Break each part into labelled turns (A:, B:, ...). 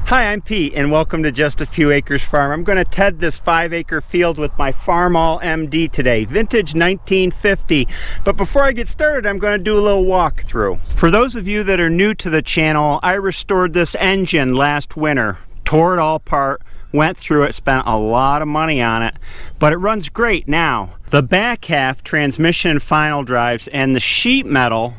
A: Hi, I'm Pete and welcome to Just a Few Acres Farm. I'm going to TED this 5-acre field with my Farmall MD today, vintage 1950. But before I get started, I'm going to do a little walkthrough. For those of you that are new to the channel, I restored this engine last winter, tore it all apart, went through it, spent a lot of money on it, but it runs great now. The back half, transmission and final drives, and the sheet metal,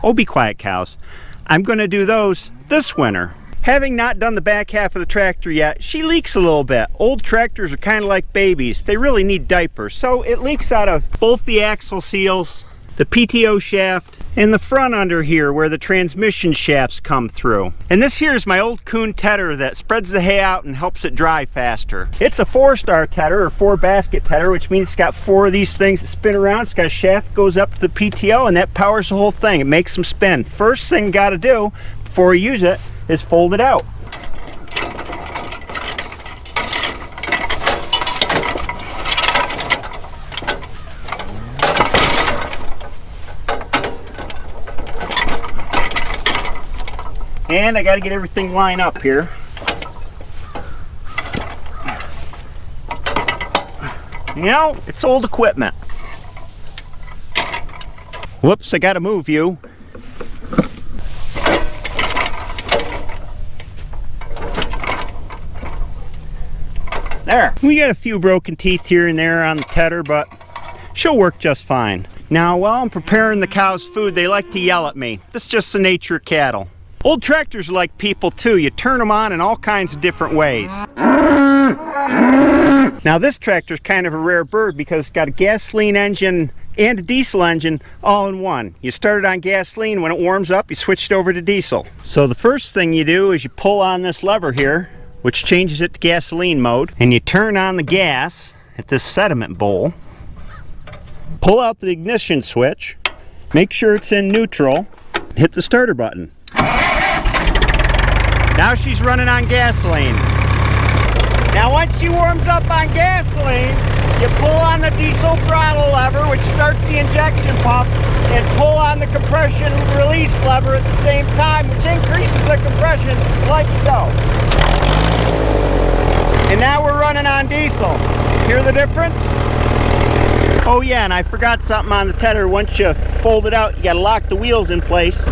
A: oh, be quiet, cows. I'm going to do those this winter. Having not done the back half of the tractor yet, she leaks a little bit. Old tractors are kind of like babies. They really need diapers. So it leaks out of both the axle seals, the PTO shaft, and the front under here where the transmission shafts come through. And this here is my old Kuhn tedder that spreads the hay out and helps it dry faster. It's a 4-star tedder or 4-basket tedder, which means it's got 4 of these things that spin around. It's got a shaft that goes up to the PTO and that powers the whole thing. It makes them spin. First thing you got to do before you use it is fold it out. And I got to get everything lined up here. You know, it's old equipment. Whoops, I got to move you. There. We got a few broken teeth here and there on the tedder, but she'll work just fine. Now, while I'm preparing the cows' food, they like to yell at me. That's just the nature of cattle. Old tractors are like people too. You turn them on in all kinds of different ways. Now this tractor is kind of a rare bird because it's got a gasoline engine and a diesel engine all in one. You start it on gasoline, when it warms up you switch it over to diesel. So the first thing you do is you pull on this lever here, which changes it to gasoline mode, and you turn on the gas at this sediment bowl. Pull out the ignition switch, make sure it's in neutral, hit the starter button. Now she's running on gasoline. Now once she warms up on gasoline, you pull on the diesel throttle lever, which starts the injection pump, and pull on the compression release lever at the same time, which increases the compression like so. And now we're running on diesel. Hear the difference? Oh yeah, and I forgot something on the tedder. Once you fold it out, you gotta lock the wheels in place,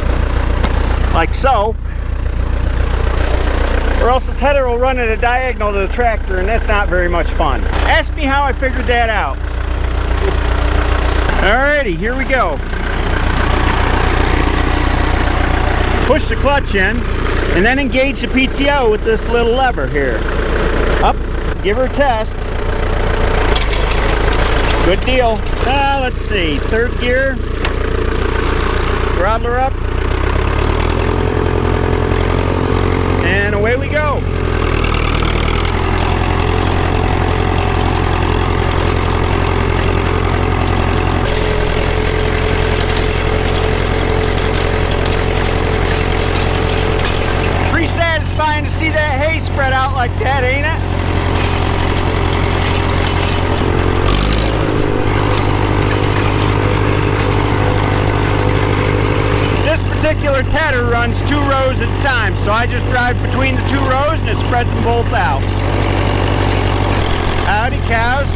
A: like so. Or else the tedder will run at a diagonal to the tractor, and that's not very much fun. Ask me how I figured that out. Alrighty, here we go. Push the clutch in, and then engage the PTO with this little lever here. Up, give her a test. Good deal. Let's see, 3rd gear. Throttle her up. And away we go. Pretty satisfying to see that hay spread out like that, ain't it? Particular tedder runs 2 rows at a time, so I just drive between the 2 rows and it spreads them both out. Howdy, cows.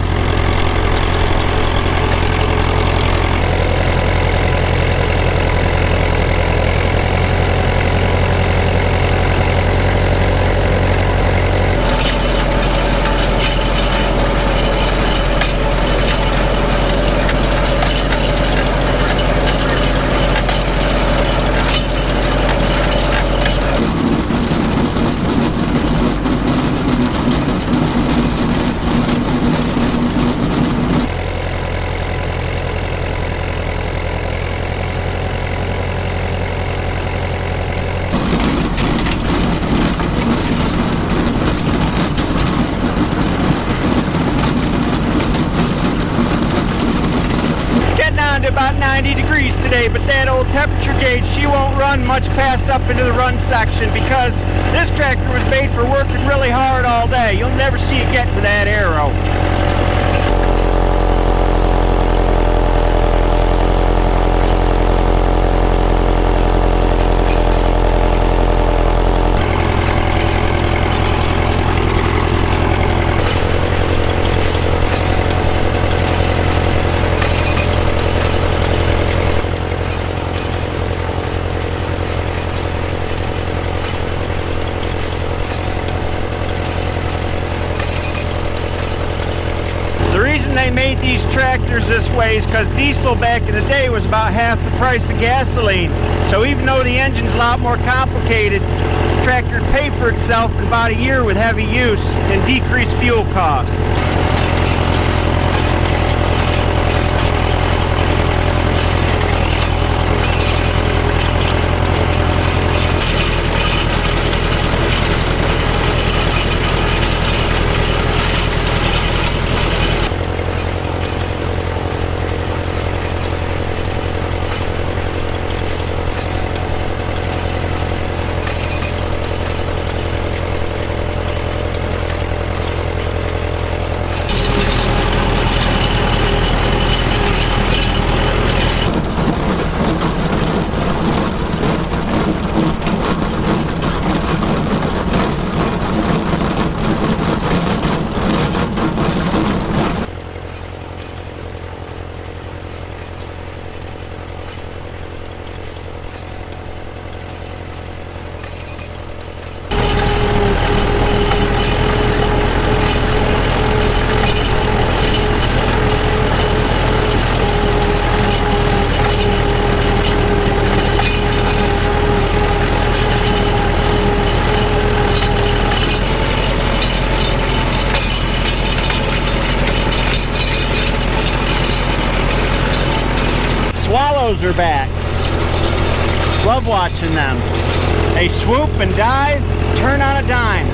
A: About 90 degrees today, but that old temperature gauge, she won't run much past up into the run section because this tractor was made for working really hard all day. You'll never see it get to that arrow. made these tractors this way is because diesel back in the day was about half the price of gasoline. So even though the engine's a lot more complicated, the tractor would pay for itself in about a year with heavy use and decreased fuel costs. Swallows are back. Love watching them. They swoop and dive, turn on a dime.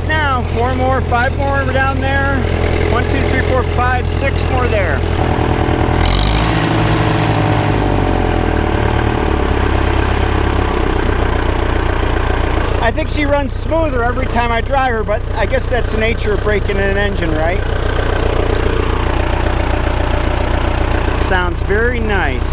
A: Now, 4 more, 5 more down there. 1, 2, 3, 4, 5, 6 more there. I think she runs smoother every time I drive her, but I guess that's the nature of breaking in an engine, right? Sounds very nice.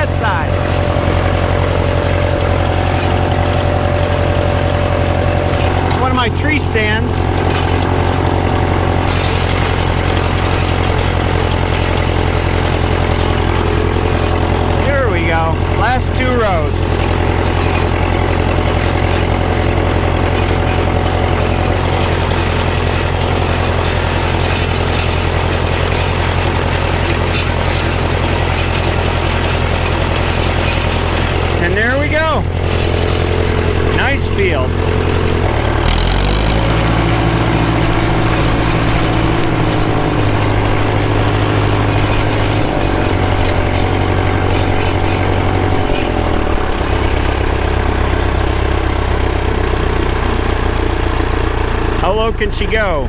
A: that side. One of my tree stands. Here we go. Last 2 rows. And there we go. Nice field. How low can she go?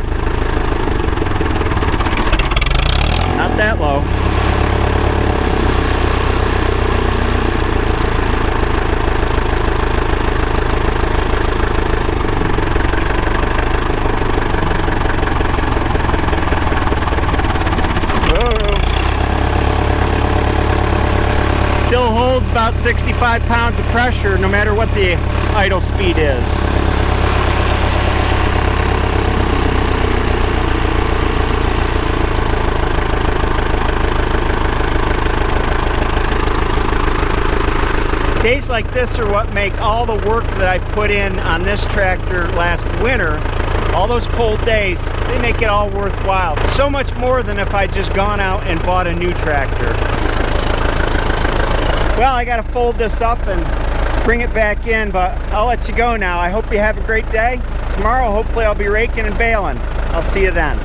A: Not that low. Still holds about 65 pounds of pressure no matter what the idle speed is. Days like this are what make all the work that I put in on this tractor last winter, all those cold days, they make it all worthwhile. So much more than if I'd just gone out and bought a new tractor. Well, I gotta fold this up and bring it back in, but I'll let you go now. I hope you have a great day. Tomorrow, hopefully I'll be raking and baling. I'll see you then.